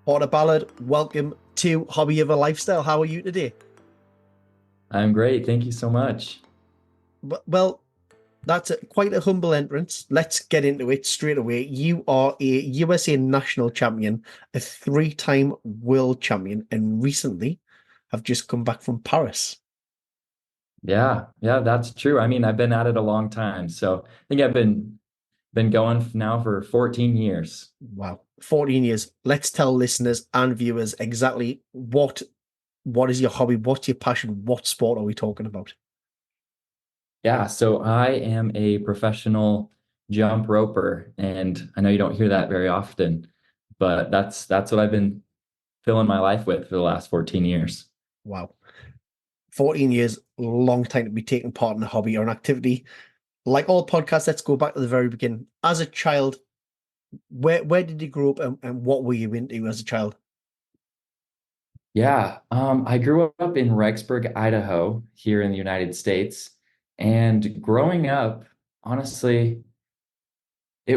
Porter Ballard, welcome to Hobby of a Lifestyle. How are you today? I'm great. Thank you so much. Well, that's quite a humble entrance. Let's get into it straight away. You are a USA national champion, a three-time world champion, and recently have just come back from Paris. Yeah, that's true. I mean, I've been at it a long time. So I think I've been going now for 14 years. Wow, 14 years. Let's tell listeners and viewers exactly what is your hobby, what's your passion, what sport are we talking about? Yeah, so I am a professional jump roper, and I know you don't hear that very often, but that's what I've been filling my life with for the last 14 years. Wow. 14 years, long time to be taking part in a hobby or an activity. Like all podcasts, let's go back to the very beginning. As a child, where did you grow up and what were you into as a child? Yeah, I grew up in Rexburg, Idaho, here in the United States, and growing up, honestly, I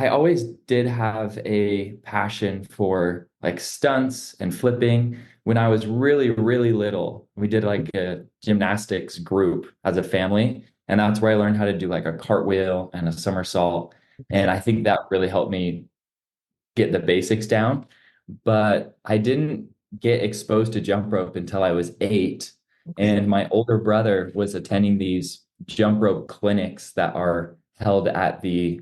always did have a passion for like stunts and flipping. When I was really, really little, we did like a gymnastics group as a family. And that's where I learned how to do like a cartwheel and a somersault. And Okay. I think that really helped me get the basics down. But I didn't get exposed to jump rope until I was 8. Okay. And my older brother was attending these jump rope clinics that are held at the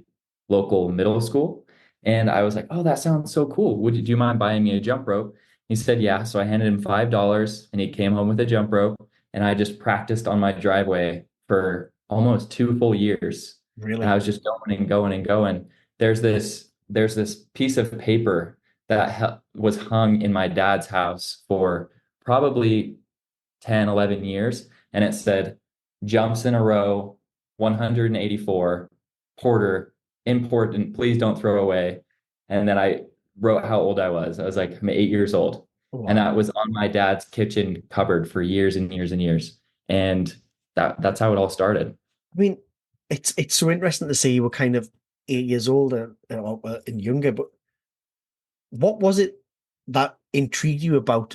local middle school. And I was like, oh, that sounds so cool. Do you mind buying me a jump rope? He said, yeah. So I handed him $5 and he came home with a jump rope. And I just practiced on my driveway for almost 2 full years. And I Really? was just going and going and going. There's this piece of paper that was hung in my dad's house for probably 10, 11 years. And it said, jumps in a row, 184, Porter, important, please don't throw away. And then I wrote how old I was. I was like, I'm 8 years old. And Wow. that was on my dad's kitchen cupboard for years and years and years. And that's how it all started. I mean, it's so interesting to see you were kind of 8 years older and younger, but what was it that intrigued you about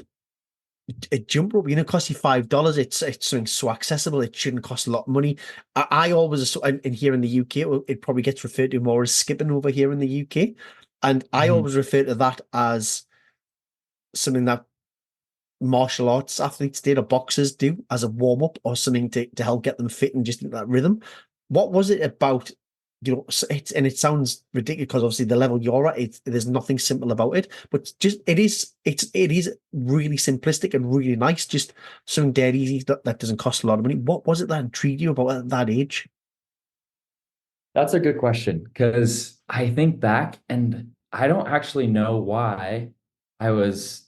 a jump rope? You know, it costs you $5. It's something so accessible. It shouldn't cost a lot of money. I always, and here in the UK, it probably gets referred to more as skipping over here in the UK. And I Mhm. always refer to that as something that martial arts athletes did or boxers do as a warm up or something to help get them fit and just into that rhythm. What was it about? And it sounds ridiculous because obviously the level you're at, there's nothing simple about it, but just it is really simplistic and really nice. Just something dead easy that doesn't cost a lot of money. What was it that intrigued you about at that age? That's a good question because I think back and I don't actually know why I was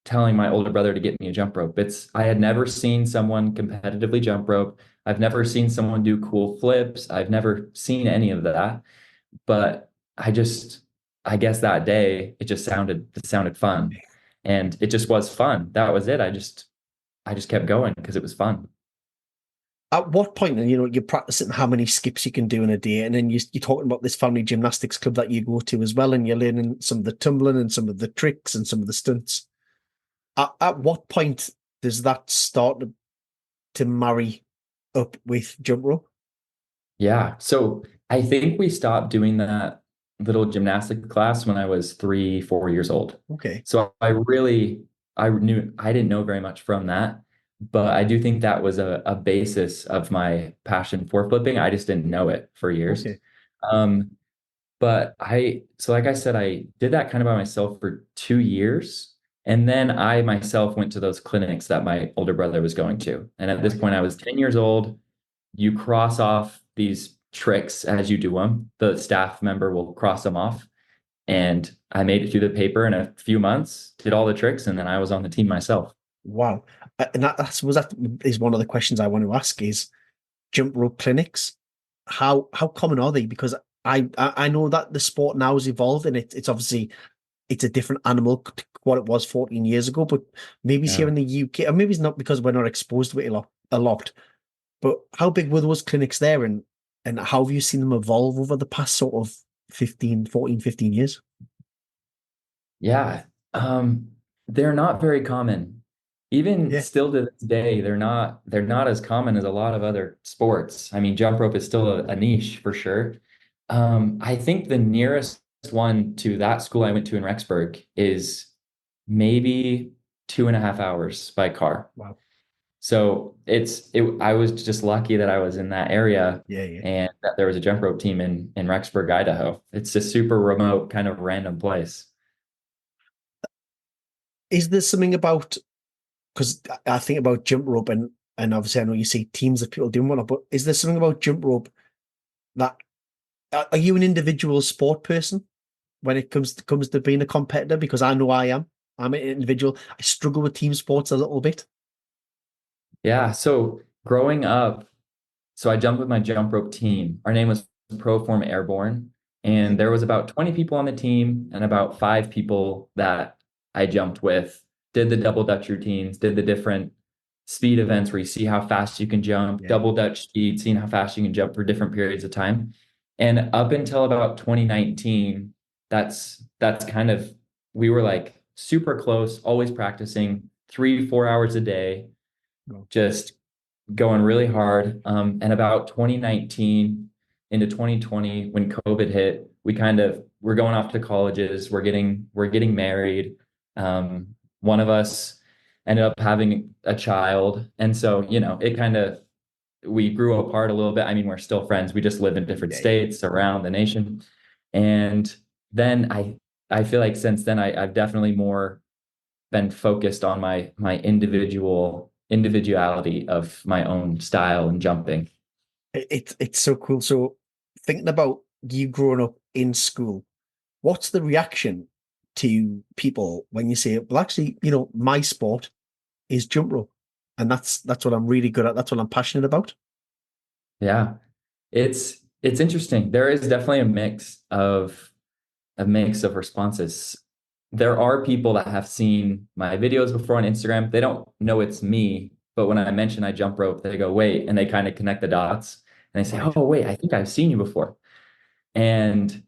telling my older brother to get me a jump rope. I had never seen someone competitively jump rope. I've never seen someone do cool flips. I've never seen any of that. But I guess that day it sounded fun. And it just was fun. That was it. I just kept going because it was fun. At what point, and you're practicing how many skips you can do in a day, and then you're talking about this family gymnastics club that you go to as well, and you're learning some of the tumbling and some of the tricks and some of the stunts. At what point does that start to marry up with jump rope? Yeah. So I think we stopped doing that little gymnastic class when I was 3, 4 years old. Okay, So I didn't know very much from that, but I do think that was a basis of my passion for flipping. I just didn't know it for years. okay, Um, so like I said, I did that kind of by myself for 2 years. And then I myself went to those clinics that my older brother was going to. And at this right. point, I was 10 years old. You cross off these tricks as you do them. The staff member will cross them off. And I made it through the paper in a few months, did all the tricks, and then I was on the team myself. Wow. And that is one of the questions I want to ask is jump rope clinics. How common are they? Because I know that the sport now has evolved and it's obviously it's a different animal to what it was 14 years ago, but maybe it's here Yeah. in the UK, or maybe it's not because we're not exposed to it a lot. But how big were those clinics there and how have you seen them evolve over the past sort of 15, 14, 15 years? Yeah. Um, they're not very common. Even Yeah. still to this day, they're not as common as a lot of other sports. I mean, jump rope is still a niche for sure. I think the nearest one to that school I went to in Rexburg is maybe 2.5 hours by car. Wow. So I was just lucky that I was in that area Yeah, yeah. and that there was a jump rope team in Rexburg, Idaho. It's a super remote, kind of random place. Is there something about, because I think about jump rope, and obviously I know you see teams of people doing one, but is there something about jump rope that are you an individual sport person when it comes to being a competitor? Because I know I am. I'm an individual. I struggle with team sports a little bit. Yeah. So growing up, so I jumped with my jump rope team. Our name was Proform Airborne, Okay. and there was about 20 people on the team and about 5 people that I jumped with, did the double dutch routines, did the different speed events where you see how fast you can jump, Yeah. double dutch speed, seeing how fast you can jump for different periods of time. And up until about 2019, that's kind of we were like super close, always practicing 3, 4 hours a day, No. just going really hard. And about 2019 into 2020, when COVID hit, we're going off to colleges. We're getting married. One of us ended up having a child, and so it kind of we grew apart a little bit. I mean, we're still friends. We just live in different Yeah, yeah. states around the nation, and then I feel like since then I've definitely more been focused on my individuality of my own style and jumping. It's so cool. So thinking about you growing up in school, what's the reaction to people when you say, well, actually, my sport is jump rope, and that's what I'm really good at. That's what I'm passionate about. Yeah. It's interesting. There is definitely a mix of responses. There are people that have seen my videos before on Instagram. They don't know it's me, but when I mention I jump rope, they go, wait, and they kind of connect the dots and they say, Right. oh, wait, I think I've seen you before. And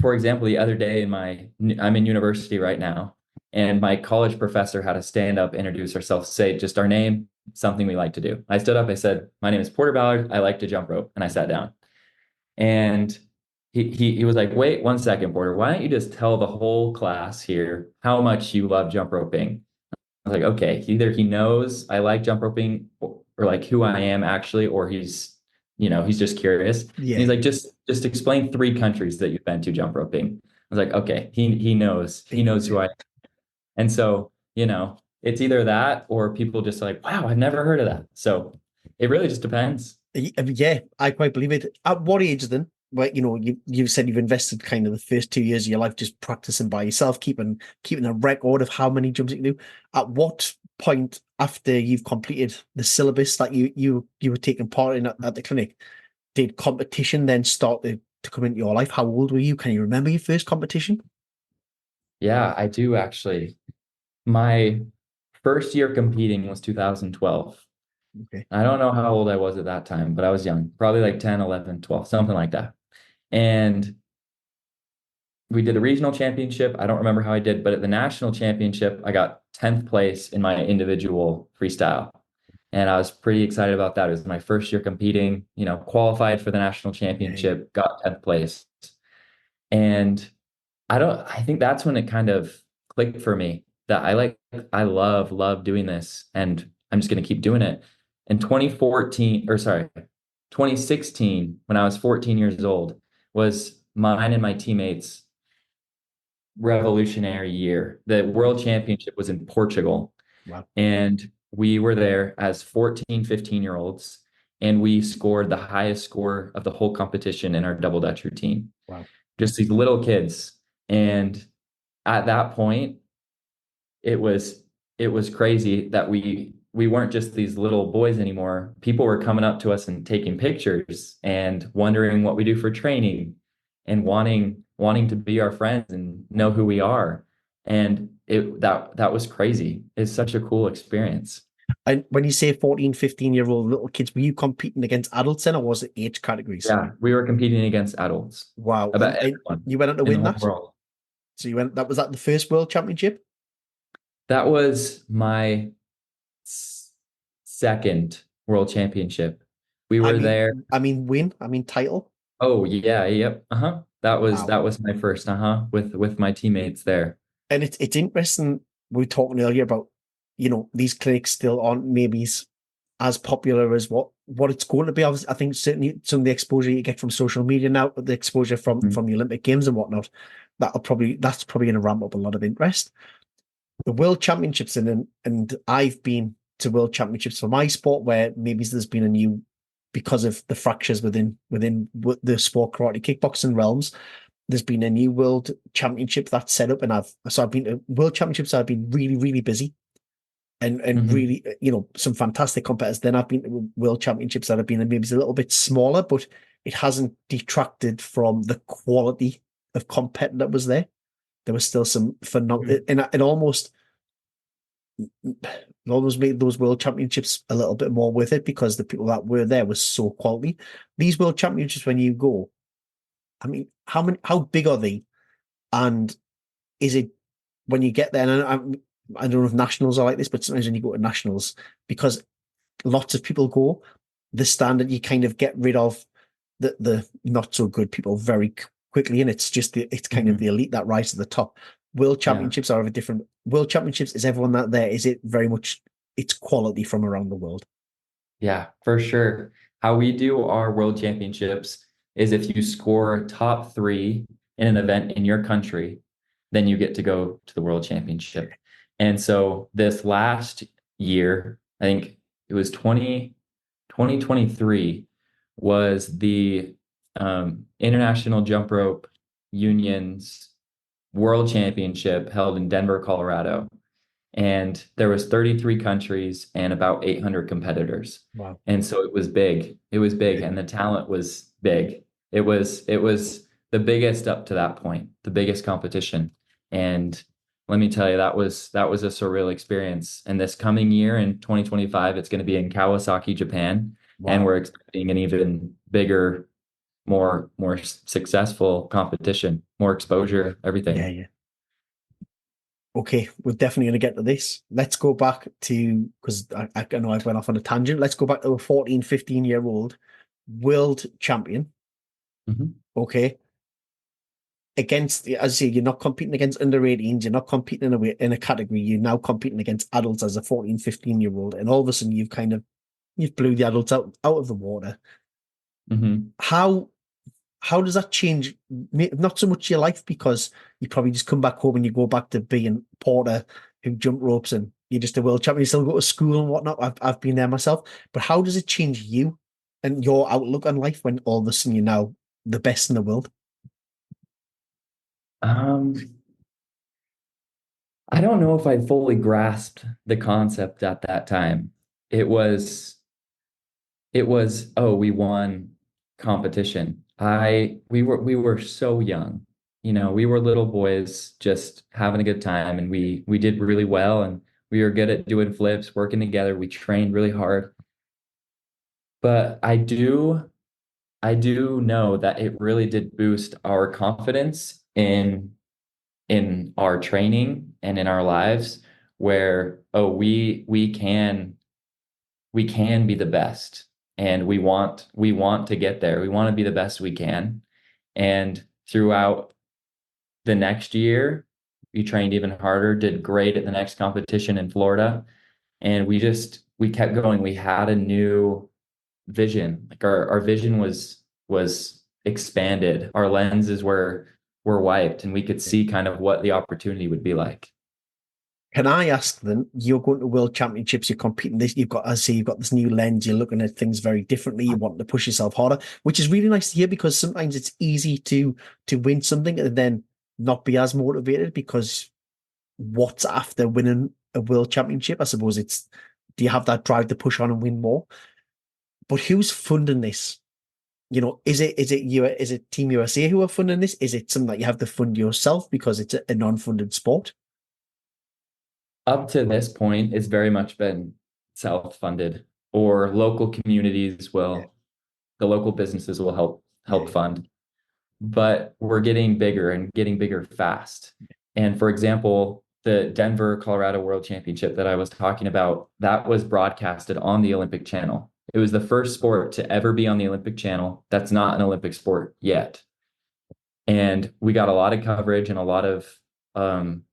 for example, the other day I'm in university right now, and my college professor had to stand up, introduce herself, say just our name, something we like to do. I stood up, I said, my name is Porter Ballard. I like to jump rope. And I sat down. And he was like, wait 1 second, Porter, why don't you just tell the whole class here how much you love jump roping? I was like, okay, either he knows I like jump roping or like who I am actually, or he's just curious. And Yeah, he's like, just explain 3 countries that you've been to jump roping. I was like, okay, he knows. He he knows knows. who Yeah. I am. And so, it's either that or people just like, wow, I've never heard of that. So it really just depends. Yeah, I quite believe it. At what age then? Well, you said you've invested kind of the first 2 years of your life just practicing by yourself, keeping a record of how many jumps you can do. At what point after you've completed the syllabus that you were taking part in at the clinic, did competition then start to come into your life? How old were you? Can you remember your first competition? Yeah, I do actually. My first year competing was 2012. Okay. I don't know how old I was at that time, but I was young, probably like 10, 11, 12, something like that. And we did a regional championship. I don't remember how I did, but at the national championship, I got 10th place in my individual freestyle. And I was pretty excited about that. It was my first year competing, qualified for the national Yeah, yeah. championship, got 10th place. And I think that's when it kind of clicked for me that I love doing this and I'm just going to keep doing it. In 2014, or sorry, 2016, when I was 14 years old, was mine and my teammates' revolutionary year. The Right. world championship was in Portugal, Wow. and we were there as 14, 15-year-olds, and we scored the highest score of the whole competition in our double dutch routine. Wow. Just these little kids. And at that point, it was it was crazy that we weren't just these little boys anymore. People were coming up to us and taking pictures and wondering what we do for training and wanting to be our friends and know who we are. And that was crazy. It's such a cool experience. And when you say 14, 15-year-old little kids, were you competing against adults then, or was it age categories? Yeah, we were competing against adults, Wow. about And everyone you went on to in the win whole that? world. So you went. That was that the first World Championship. That was my second world championship. We I were mean, there. win. I mean, title. Oh yeah, yep. Uh-huh. Wow. That was my first, with my teammates there. And it's interesting. We were talking earlier about, these clinics still aren't maybe as popular as what it's going to be. I think certainly some of the exposure you get from social media now, the exposure from the Olympic Games and whatnot, that's probably going to ramp up a lot of interest. The World Championships and I've been to World Championships for my sport where maybe there's been a new because of the fractures within the sport karate kickboxing realms. There's been a new World Championship that's set up, and I've been to World Championships. I've been really really busy and Mhm. really some fantastic competitors. Then I've been to World Championships that have been maybe a little bit smaller, but it hasn't detracted from the quality of competitor that was there. There was still some phenomenal, and it almost made those World Championships a little bit more with it because the people that were there was so quality. These World Championships, when you go, I mean, how big are they? And is it when you get there? And I don't know if nationals are like this, but sometimes when you go to nationals, because lots of people go, the standard you kind of get rid of the not so good people very quickly, and it's kind of the Mhm. elite that rise to the top. World Yeah. Championships are of a different. World Championships is everyone that there? Is it very much it's quality from around the world? Yeah, for sure. How we do our world championships is if you score top three in an event in your country, then you get to go to the world championship. And so this last year, I think it was 2023, was the International Jump Rope Union's World Championship held in Denver, Colorado, and there was 33 countries and about 800 competitors. Wow. And so it was big. It was big Yeah. and the talent was big. It was the biggest up to that point, the biggest competition. And let me tell you, that was a surreal experience. And this coming year in 2025, it's going to be in Kawasaki, Japan, and Wow. we're expecting an even bigger, more successful competition, more exposure, Yeah, everything. yeah. Okay, we're definitely going to get to this. Let's go back to, because I know I went off on a tangent. Let's go back to a 14, 15-year-old world champion. Mhm. Okay. Against, as I say, you're not competing against under 18s. You're not competing in a category. You're now competing against adults as a 14, 15-year-old. And all of a sudden you've blew the adults out of the water. Mhm. How how does that change? Not so much your life because you probably just come back home and you go back to being Porter who jump ropes and you're just a world champion. You still go to school and whatnot. I've been there myself. But how does it change you and your outlook on life when all of a sudden you're now the best in the world? Um, I don't know if I fully grasped the concept at that time. It was oh, we won competition. We were so young. We were little boys just having a good time and we did really well and we were good at doing flips, working together. We trained really hard. But I do know that it really did boost our confidence in our training and in our lives where we can be the best and we want to get there. We want to be the best we can. And throughout the next year, we trained even harder, did great at the next competition in Florida, and we kept going. We had a new vision. Like our vision was expanded. Our lenses were wiped and we could see kind of what the opportunity would be like. Can I ask then, you're going to world championships, you're competing this, you've got this new lens, you're looking at things very differently, you want to push yourself harder, which is really nice to hear because sometimes it's easy to win something and then not be as motivated because what's after winning a world championship? I suppose do you have that drive to push on and win more? But who's funding this? Is it Team USA who are funding this? Is it something that you have to fund yourself because it's a non-funded sport? Up to this point, it's very much been self-funded, or local communities Yeah, will the local businesses will help yeah, fund. but we're getting bigger and getting bigger fast. And for example, the Denver, Colorado World Championship that I was talking about, that was broadcasted on the Olympic Channel. It was the first sport to ever be on the Olympic Channel that's not an Olympic sport yet. And we got a lot of coverage and um,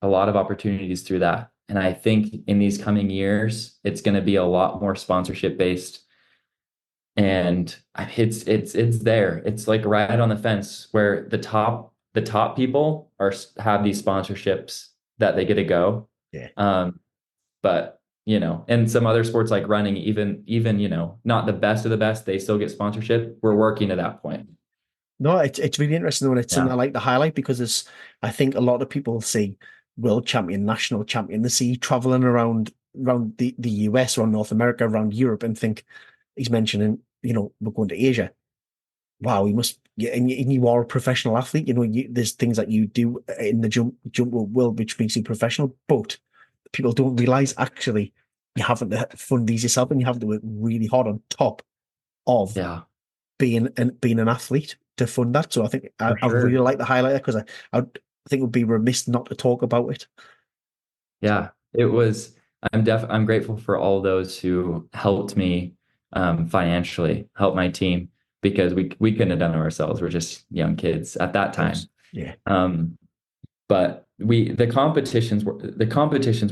a lot of opportunities through that. And I think in these coming years, it's going to be a lot more sponsorship based, and it's there. It's like right on the fence where the top people have these sponsorships that they get to go. Yeah. Um, but and some other sports like running, even not the best of the best, they still get sponsorship. We're working to that point. No, it's really interesting and it's something I Yeah. like to highlight because it's I think a lot of people see world champion, national champion, they see traveling around the US, around North America, around Europe, and think he's mentioning, we're going to Asia. Wow, you must, yeah, and you are a professional athlete. There's things that you do in the jump rope world which makes you professional, but people don't realize actually you haven't to fund these yourself and you have to work really hard on top of Yeah, being an athlete to fund that. So I think for I really sure. like to highlight that because I think it would be remiss not to talk about it. Yeah, it was. I'm grateful for all those who helped me financially, help my team because we couldn't have done it ourselves. We're just young kids at that Of course. time. Yeah. Um, but the competitions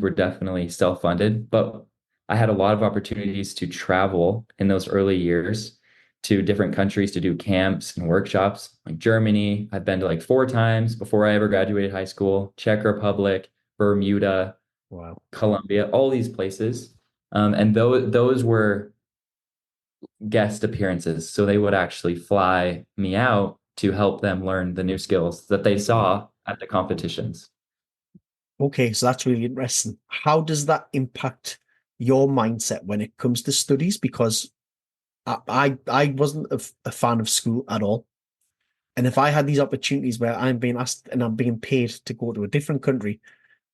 were definitely self-funded, but I had a lot of opportunities to travel in those early years to different countries to do camps and workshops, like Germany. I've been to like 4 times before I ever graduated high school, Czech Republic, Bermuda, Wow. Colombia, all these places. And those were guest appearances. So they would actually fly me out to help them learn the new skills that they Wow. saw at the competitions. Okay, so that's really interesting. How does that impact your mindset when it comes to studies? Because I wasn't a fan of school at all. And if I had these opportunities where I'm being asked and I'm being paid to go to a different country,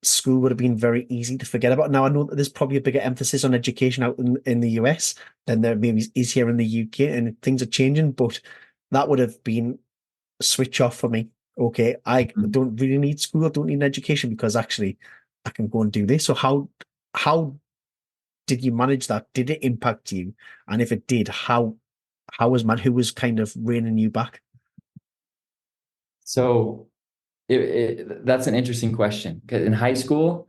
school would have been very easy to forget about. Now, I know that there's probably a bigger emphasis on education out in the US than there maybe is here in the UK, and things are changing, but that would have been a switch off for me. Okay, I don't really need school, I don't need an education because actually I can go and do this. So how did you manage that? Did it impact you? And if it did, how was man who was kind of reining you back? So that's an interesting question. 'Cause in high school,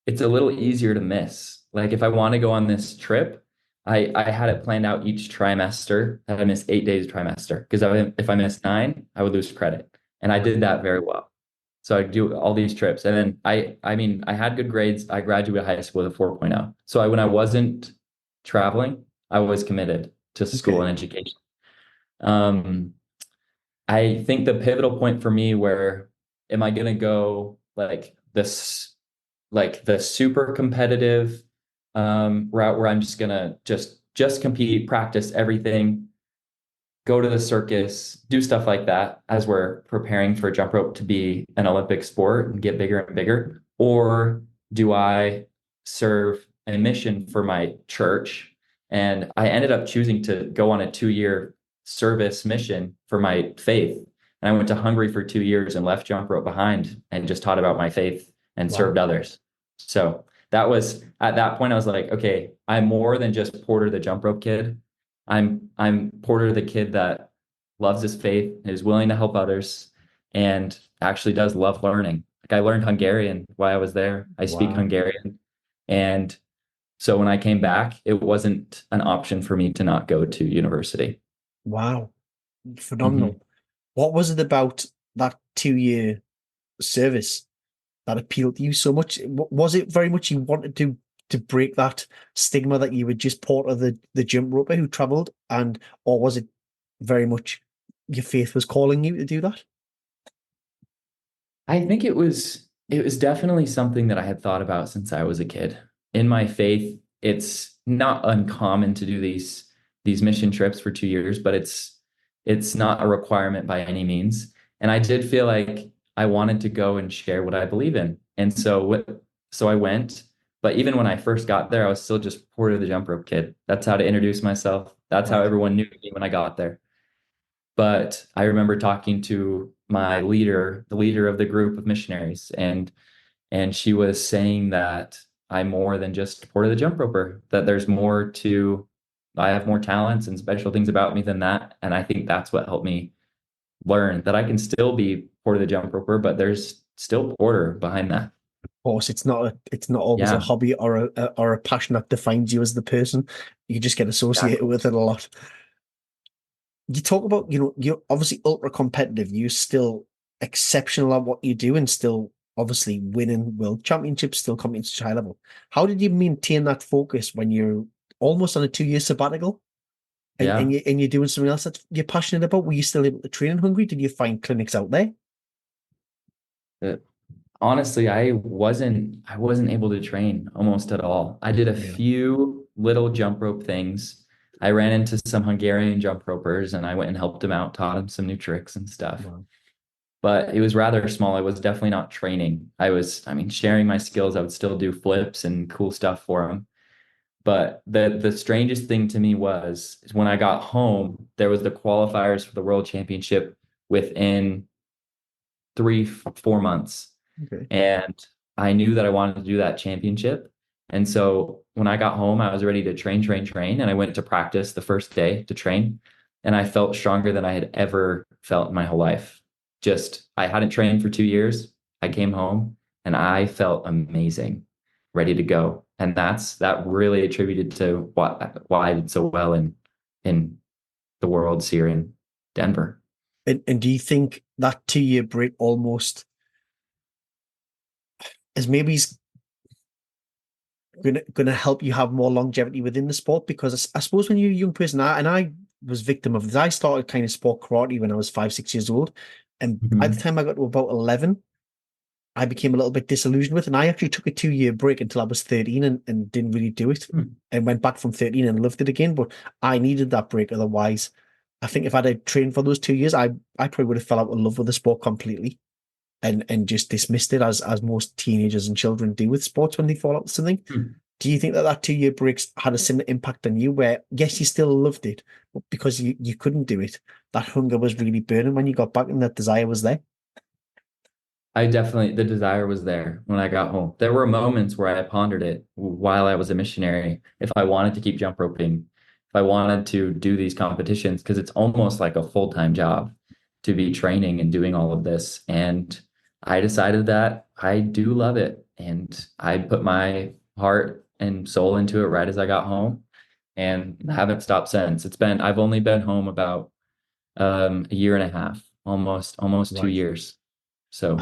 it's a little easier to miss. Like if I want to go on this trip, I had it planned out each trimester that I miss 8 days a trimester. Because if I miss nine, I would lose credit. And I did that very well. So I do all these trips. And then I mean, I had good grades. I graduated high school with a 4.0. So when I wasn't traveling, I was committed to school Okay, and education. Um, I think the pivotal point for me where am I going to go like the super competitive route where I'm just going to just compete, practice everything, go to the circus, do stuff like that as we're preparing for jump rope to be an Olympic sport and get bigger and bigger? Or do I serve a mission for my church? And I ended up choosing to go on a 2-year service mission for my faith. And I went to Hungary for 2 years and left jump rope behind and just taught about my faith and wow, served others. So that was at that point, I was like, okay, I'm more than just Porter the jump rope kid. I'm Porter, the kid that loves his faith, is willing to help others, and actually does love learning. Like I learned Hungarian while I was there. I speak wow, Hungarian. And so when I came back, it wasn't an option for me to not go to university. wow, Mhm. phenomenal. What was it about that 2 year service that appealed to you so much? Was it very much you wanted to break that stigma that you were just part of the jump roper who traveled, and or was it very much your faith was calling you to do that? I think it was definitely something that I had thought about since I was a kid. In my faith, it's not uncommon to do these mission trips for 2 years, but it's not a requirement by any means. And I did feel like I wanted to go and share what I believe in. And so I went, but even when I first got there, I was still just Porter the jump rope kid. That's how to introduce myself. That's how Right. everyone knew me when I got there. But I remember talking to my leader, the leader of the group of missionaries, and she was saying that I'm more than just Port of the Jump Roper, that there's more to, I have more talents and special things about me than that. And I think that's what helped me learn that I can still be Port of the Jump Roper, but there's still Porter behind that. Of course, it's not always a Yeah. hobby or a passion that defines you as the person. You just get associated Exactly. with it a lot. You talk about, you're obviously ultra competitive. You're still exceptional at what you do and still obviously winning world championships, still competing at such a high level. How did you maintain that focus when you're almost on a 2 year sabbatical Yeah. and you're doing something else that you're passionate about? Were you still able to train in Hungary? Did you find clinics out there? Uh, Honestly, I wasn't able to train almost at all. I did a Really? few little jump rope things. I ran into some Hungarian jump ropers and I went and helped them out, taught them some new tricks and stuff. Wow. But it was rather small. I was definitely not training. I mean, sharing my skills. I would still do flips and cool stuff for them. But the strangest thing to me was is when I got home, there was the qualifiers for the world championship within 4 months. Okay. And I knew that I wanted to do that championship. And so when I got home, I was ready to train, train, train. And I went to practice the first day to train. And I felt stronger than I had ever felt in my whole life. Just, I hadn't trained for 2 years. I came home and I felt amazing, ready to go. And that really attributed to why I did so well in the worlds here in Denver. And do you think that 2 year break almost is maybe gonna help you have more longevity within the sport? Because I suppose when you're a young person, I was victim of this. I started kind of sport karate when I was 5, 6 years old, and by the Mhm. time I got to about 11, I became a little bit disillusioned with it. And I actually took a 2 year break until I was 13 and didn't really do it, Hmm. and went back from 13 and loved it again. But I needed that break. Otherwise, I think if I'd had trained for those 2 years, I probably would have fell out of love with the sport completely and just dismissed it as most teenagers and children do with sports when they fall out with something. Hmm. Do you think that that 2 year breaks had a similar impact on you where, yes, you still loved it, but because you couldn't do it, that hunger was really burning when you got back and that desire was there? I definitely, the desire was there when I got home. There were moments where I pondered it while I was a missionary, if I wanted to keep jump roping, if I wanted to do these competitions, because it's almost like a full-time job to be training and doing all of this. And I decided that I do love it. And I put my heart and soul into it right as I got home and haven't stopped since. I've only been home about a year and a half, almost two Right. years. So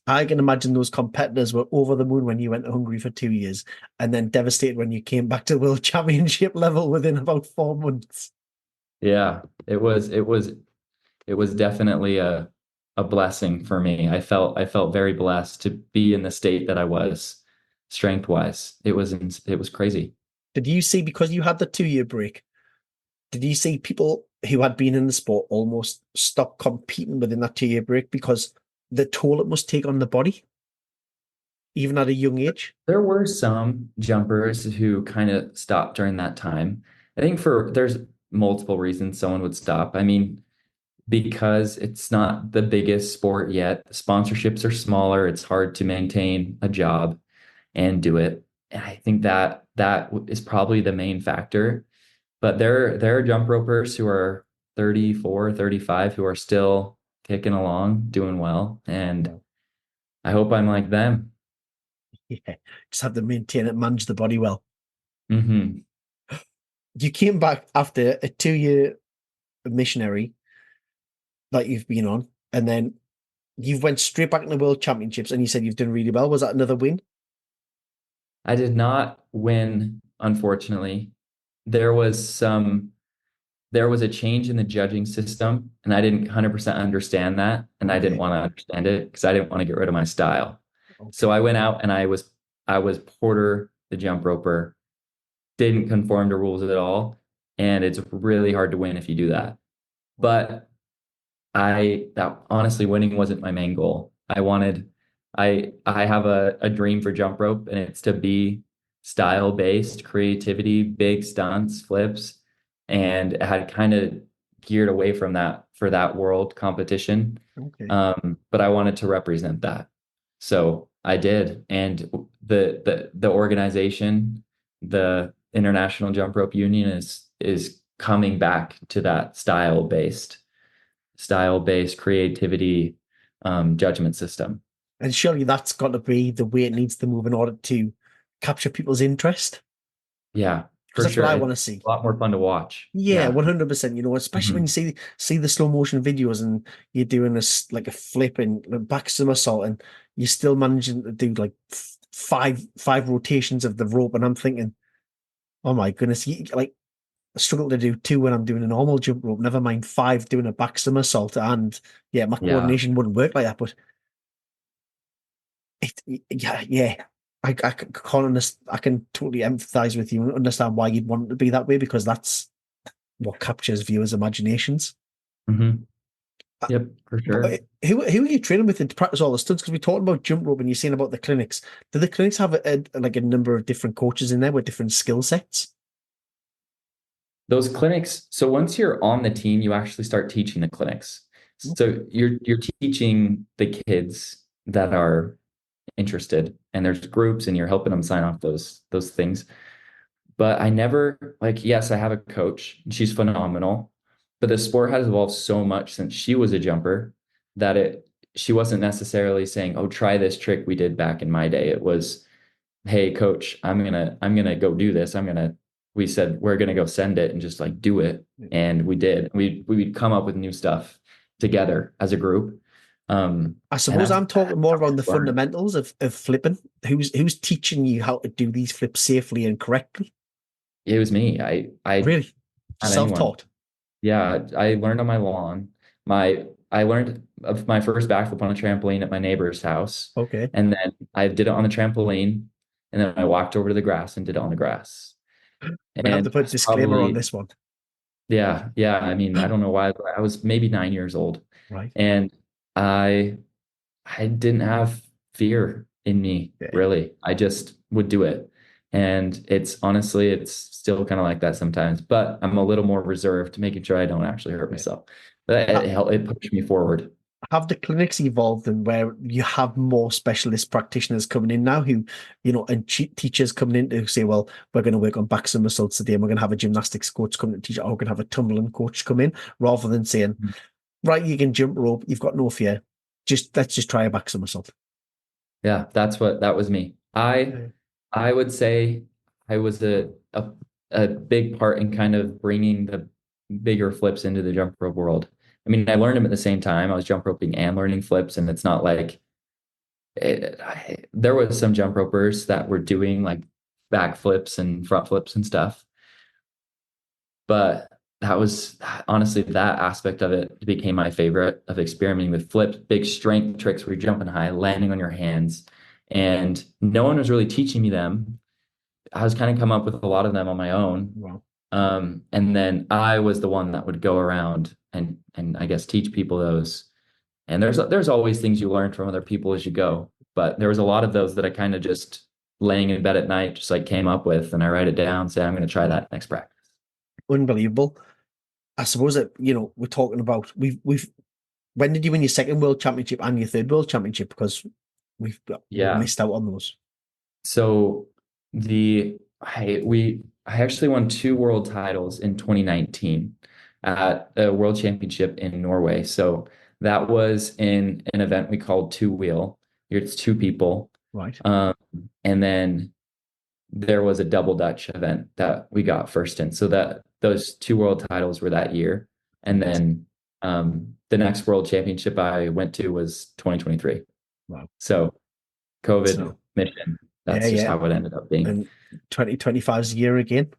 I can imagine those competitors were over the moon when you went to Hungary for 2 years and then devastated when you came back to World Championship level within about 4 months. yeah, it was definitely a blessing for me. I felt very blessed to be in the state that I was strength wise. It was crazy. Did you see, because you had the 2 year break, did you see people who had been in the sport almost stop competing within that 2 year break because the toll it must take on the body, even at a young age? There were some jumpers who kind of stopped during that time. I think there's multiple reasons someone would stop. I mean, because it's not the biggest sport yet, the sponsorships are smaller, it's hard to maintain a job and do it. And I think that is probably the main factor. But there are jump ropers who are 34, 35 who are still kicking along, doing well. And Well, I hope I'm like them. yeah, just have to maintain it, manage the body well. Hmm. You came back after a 2 year missionary that you've been on, and then you went straight back in the World Championships, and you said you've done really well. Was that another win? I did not win, unfortunately. There was some there was a change in the judging system, and I didn't 100% understand that, and I didn't Okay, want to understand it because I didn't want to get rid of my style. So okay, I went out and I was Porter the jump roper, didn't conform to rules at all, and it's really hard to win if you do that. But that honestly winning wasn't my main goal. I have a dream for jump rope and it's to be style based, creativity, big stunts, flips, and I had kind of geared away from that for that world competition. Okay. But I wanted to represent that. So I did. And the organization, the International Jump Rope Union is coming back to that style based creativity judgment system. And surely that's got to be the way it needs to move in order to capture people's interest, Yeah, because for that's what sure. I It's want to see. a lot more fun to watch. Yeah, Yeah. 100%. You know, especially when you Mhm. see the slow motion videos and you're doing this like a flip and a back somersault, and you're still managing to do like five rotations of the rope, and I'm thinking, oh my goodness, like I struggle to do two when I'm doing a normal jump rope. Never mind five doing a back somersault, and yeah, my Yeah. coordination wouldn't work like that. But yeah. Can't understand. I can totally empathize with you and understand why you'd want it to be that way, because that's what captures viewers' imaginations. Hmm. Uh, Yep, for But sure. who are you training with to practice all the stunts? Because we talked about jump rope and you're saying about the clinics. Do the clinics have like a number of different coaches in there with different skill sets? Those clinics, so once you're on the team, you actually start teaching the clinics. Okay. So you're teaching the kids that are interested, and there's groups and you're helping them sign off those things. But I never, like, yes, I have a coach and she's phenomenal, but the sport has evolved so much since she was a jumper that she wasn't necessarily saying, "Oh, try this trick we did back in my day." It was, "Hey, coach, I'm gonna go do this. We said we're gonna go send it and just like do it." And we did. We'd come up with new stuff together as a group. I And suppose that's I'm talking more around the how I learned. fundamentals of flipping. Who's teaching you how to do these flips safely and correctly? It was me. I Really? have anyone. Self-taught. Yeah, I learned on my lawn. I learned of my first backflip on a trampoline at my neighbor's house, Okay. and then I did it on the trampoline, and then I walked over to the grass and did it on the grass. We have to And put a that's disclaimer on probably, this one. yeah, yeah. I mean, I don't know why, but I was maybe 9 years old, Right. and I I didn't have fear in me, Yeah. really. I just would do it. And it's honestly, it's still kind of like that sometimes, but I'm a little more reserved, making sure I don't actually hurt Yeah. myself. But it pushed me forward. Have the clinics evolved and where you have more specialist practitioners coming in now who, and teachers coming in to say, well, we're going to work on back somersaults today and we're going to have a gymnastics coach come to teach, or we're going to have a tumbling coach come in, rather than saying, right, you can jump rope, you've got no fear. Let's just try a back somersault. Yeah, that was me. Yeah. I would say I was a big part in kind of bringing the bigger flips into the jump rope world. I mean, I learned them at the same time. I was jump roping and learning flips, and it's not like there was some jump ropers that were doing like back flips and front flips and stuff, but that was honestly that aspect of it became my favorite of experimenting with flips, big strength tricks where you're jumping high, landing on your hands, and no one was really teaching me them. I was kind of come up with a lot of them on my own. Wow. And then I was the one that would go around and I guess teach people those. And there's always things you learn from other people as you go, but there was a lot of those that I kind of just laying in bed at night just like came up with, and I write it down, say I'm going to try that next practice. Unbelievable. I suppose that, we're talking about, when did you win your second world championship and your third world championship? Because we've Yeah. missed out on those. So I actually won two world titles in 2019 at a world championship in Norway. So that was in an event we called two wheel. It's two people. Right. Um, and then there was a double Dutch event that we got first in. So that those two world titles were that year. And Amazing. then the next world championship I went to was 2023. Wow. So COVID So mission. yeah, That's just yeah. how it ended up being. And 2025 is the year again.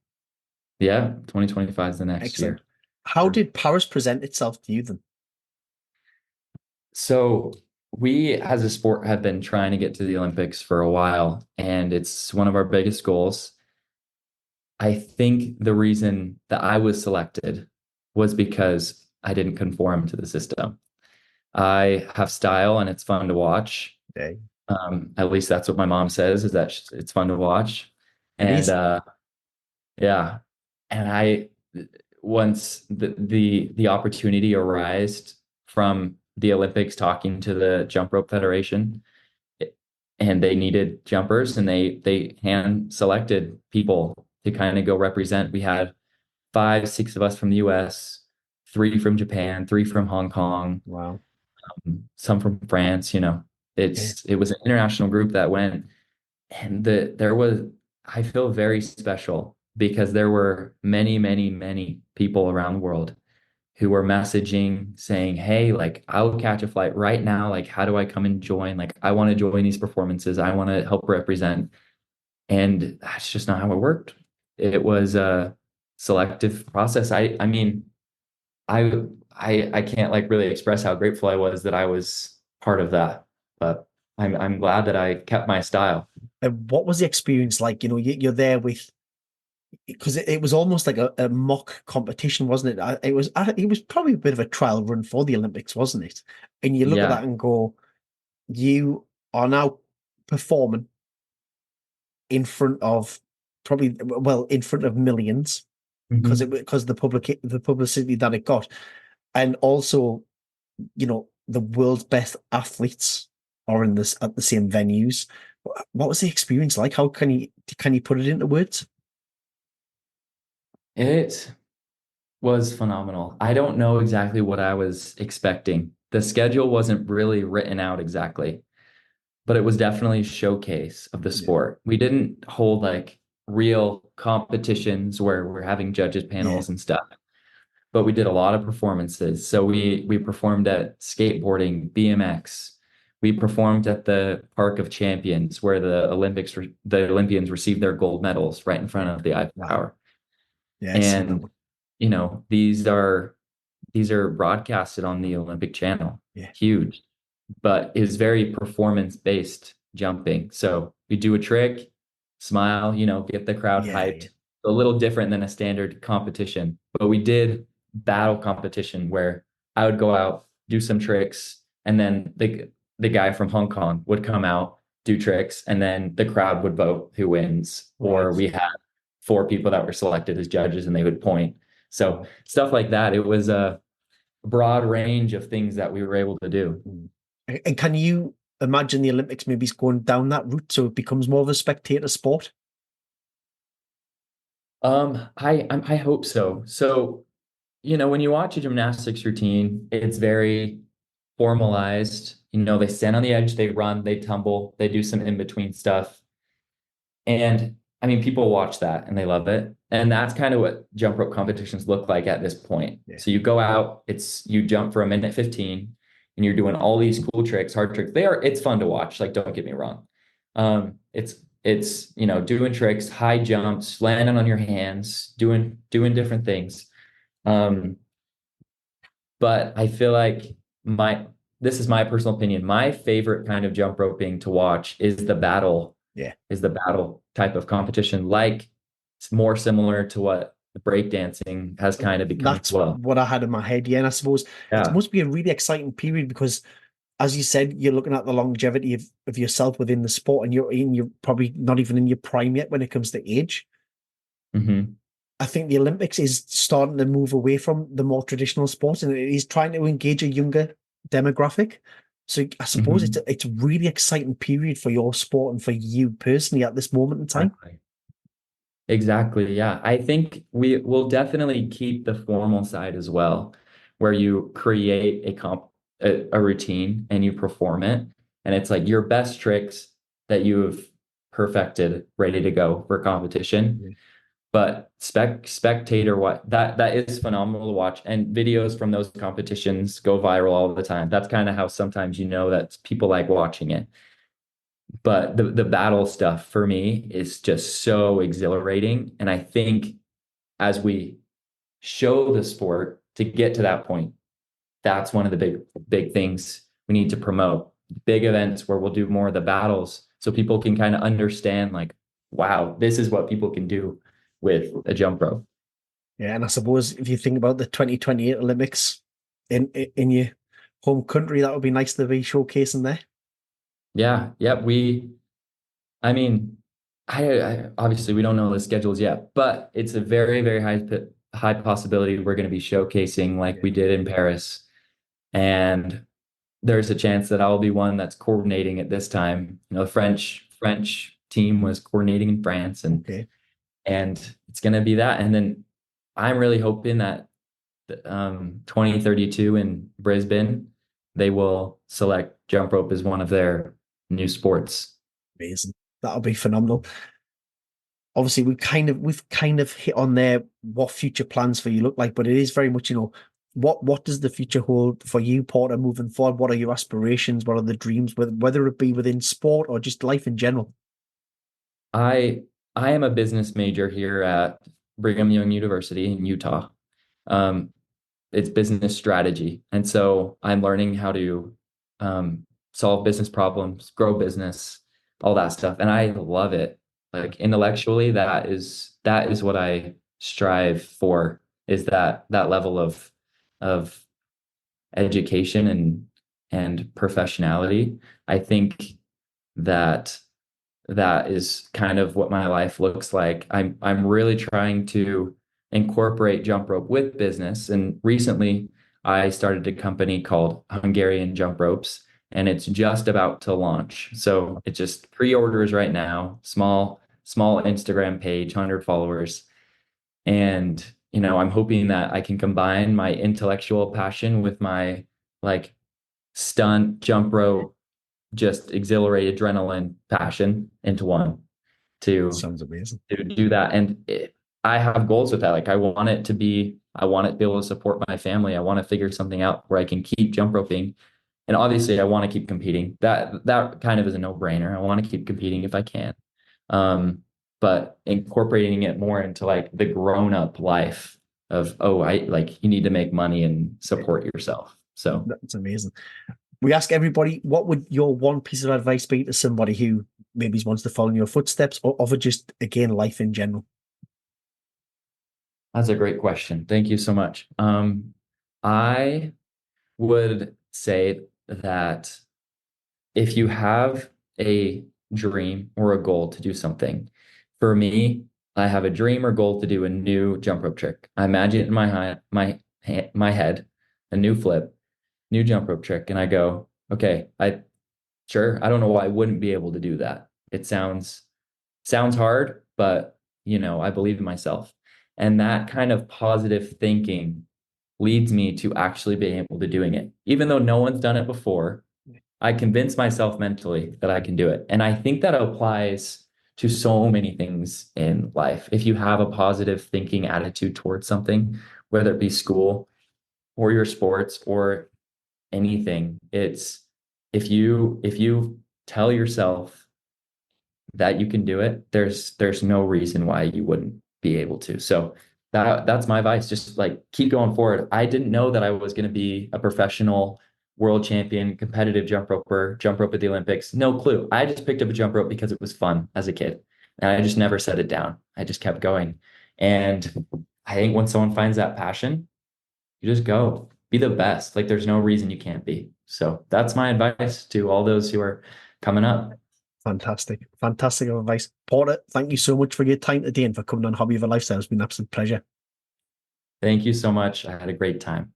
Yeah, 2025 is the next Excellent. year. How did Paris present itself to you then? So we as a sport have been trying to get to the Olympics for a while, and it's one of our biggest goals. I think the reason that I was selected was because I didn't conform to the system. I have style and it's fun to watch. Yeah. At least that's what my mom says, is that it's fun to watch. It And is. yeah, and once the opportunity arose from the Olympics talking to the Jump Rope Federation, and they needed jumpers, and they hand selected people to kind of go represent. We had 5, 6 of us from the US, 3 from Japan, 3 from Hong Kong, Wow. some from France. Yeah. It was an international group that went, and there was, I feel very special because there were many, many, many people around the world who were messaging saying, "Hey, like I'll catch a flight right now. Like, how do I come and join? Like, I want to join these performances. I want to help represent." And that's just not how it worked. It was a selective process. I mean, I I can't like really express how grateful I was that I was part of that. But I'm glad that I kept my style. And what was the experience like? You're there with, because it was almost like a mock competition, wasn't it? It was probably a bit of a trial run for the Olympics, wasn't it? And you look at Yeah. that and go, you are now performing in front of probably, well, in front of millions, Mhm. because the publicity that it got, and also, the world's best athletes are in this at the same venues. What was the experience like? How can you put it into words? It was phenomenal. I don't know exactly what I was expecting. The schedule wasn't really written out exactly, but it was definitely a showcase of the Yeah, sport. We didn't hold like real competitions where we're having judges yeah, panels and stuff, but we did a lot of performances. So we performed at skateboarding, BMX. We performed at the Park of Champions where the Olympians received their gold medals right in front yeah. of the Eiffel Wow. Tower. Yeah, I've seen that And one. these are broadcasted on the Olympic channel. Yeah, Huge, but is very performance based jumping. So you do a trick, smile, get the crowd yeah, yeah. hyped. A little different than a standard competition, but we did battle competition where I would go out, do some tricks, and then the guy from Hong Kong would come out, do tricks, and then the crowd would vote who wins. Or Right. we had 4 people that were selected as judges and they would point. So Wow. stuff like that. It was a broad range of things that we were able to do. Mm. And can you imagine the Olympics maybe going down that route so it becomes more of a spectator sport? I hope so. So, when you watch a gymnastics routine, it's very formalized. They stand on the edge, they run, they tumble, they do some in between stuff. And I mean, people watch that and they love it. And that's kind of what jump rope competitions look like at this point. Yeah, So you go out, you jump for a minute 15 and you're doing all these cool tricks, hard tricks. It's fun to watch. Like, don't get me wrong. It's doing tricks, high jumps, landing on your hands, doing different things. Um, but I feel like this is my personal opinion. My favorite kind of jump roping to watch yeah. is the battle type of competition. Like it's more similar to what the breakdancing has kind of become as That's well. what I had in my head. Yeah, and I suppose it Yeah. must be a really exciting period because, as you said, you're looking at the longevity of yourself within the sport, and you're probably not even in your prime yet when it comes to age. Hmm. I think the Olympics is starting to move away from the more traditional sports, and it is trying to engage a younger demographic. So I suppose it's Hmm. a, it's a really exciting period for your sport and for you personally at this moment in time. Exactly. Exactly. Yeah. I think we will definitely keep the formal side as well, where you create a routine and you perform it. And it's like your best tricks that you've perfected, ready to go for competition. Yeah. But spectator what that is phenomenal to watch. And videos from those competitions go viral all the time. That's kind of how sometimes that people like watching it. But the battle stuff for me is just so exhilarating. And I think as we show the sport to get to that point, that's one of the big things we need to promote. Big events where we'll do more of the battles so people can kind of understand like, wow, this is what people can do with a jump rope. Yeah, and I suppose if you think about the 2028 Olympics in your home country, that would be nice to be showcasing there. Yeah, yeah, I mean, I obviously we don't know the schedules yet, but it's a very, very high possibility we're going to be showcasing like we did in Paris. And there's a chance that I'll be one that's coordinating at this time. You know, the French team was coordinating in France, Okay. and it's going to be that. And then I'm really hoping that 2032 in Brisbane, they will select jump rope as one of their new sports. Amazing. That'll be phenomenal. Obviously, we've kind of hit on there what future plans for you look like, but it is very much, what does the future hold for you, Porter, moving forward? What are your aspirations? What are the dreams, whether it be within sport or just life in general? I I am a business major here at Brigham Young University in Utah. Um, it's business strategy. And so I'm learning how to solve business problems, grow business, all that stuff. And I love it. Like intellectually, that is what I strive for, is that level of education and professionality. I think that that is kind of what my life looks like. I'm really trying to incorporate jump rope with business. And recently I started a company called Hungarian Jump Ropes, and it's just about to launch. So it's just pre-orders right now, small Instagram page, 100 followers. And I'm hoping that I can combine my intellectual passion with my like stunt jump rope, just exhilarate adrenaline passion into one to Sounds amazing. to do that. And I have goals with that. Like I want it to be able to support my family. I want to figure something out where I can keep jump roping. And obviously I want to keep competing. That kind of is a no-brainer. I want to keep competing if I can. But incorporating it more into like the grown-up life of, oh, I like you need to make money and support yourself. So That's amazing. We ask everybody, what would your one piece of advice be to somebody who maybe wants to follow in your footsteps, or of just, again, life in general? that's a great question. Thank you so much. I would say that if you have a dream or a goal to do something, for me, I have a dream or goal to do a new jump rope trick. I imagine it in my head, a new flip, new jump rope trick, and I go, okay, I don't know why I wouldn't be able to do that. It sounds hard, but I believe in myself. And that kind of positive thinking leads me to actually being able to doing it. Even though no one's done it before, I convince myself mentally that I can do it. And I think that applies to so many things in life. If you have a positive thinking attitude towards something, whether it be school or your sports or anything, it's if you tell yourself that you can do it, there's no reason why you wouldn't be able to. So that's my advice. Just like keep going forward. I didn't know that I was going to be a professional world champion, competitive jump rope at the Olympics. No clue. I just picked up a jump rope because it was fun as a kid. And I just never set it down. I just kept going. And I think when someone finds that passion, you just go be the best. Like there's no reason you can't be. So that's my advice to all those who are coming up. Fantastic. Fantastic advice. Porter, thank you so much for your time today and for coming on Hobby of a Lifestyle. It's been an absolute pleasure. Thank you so much. I had a great time.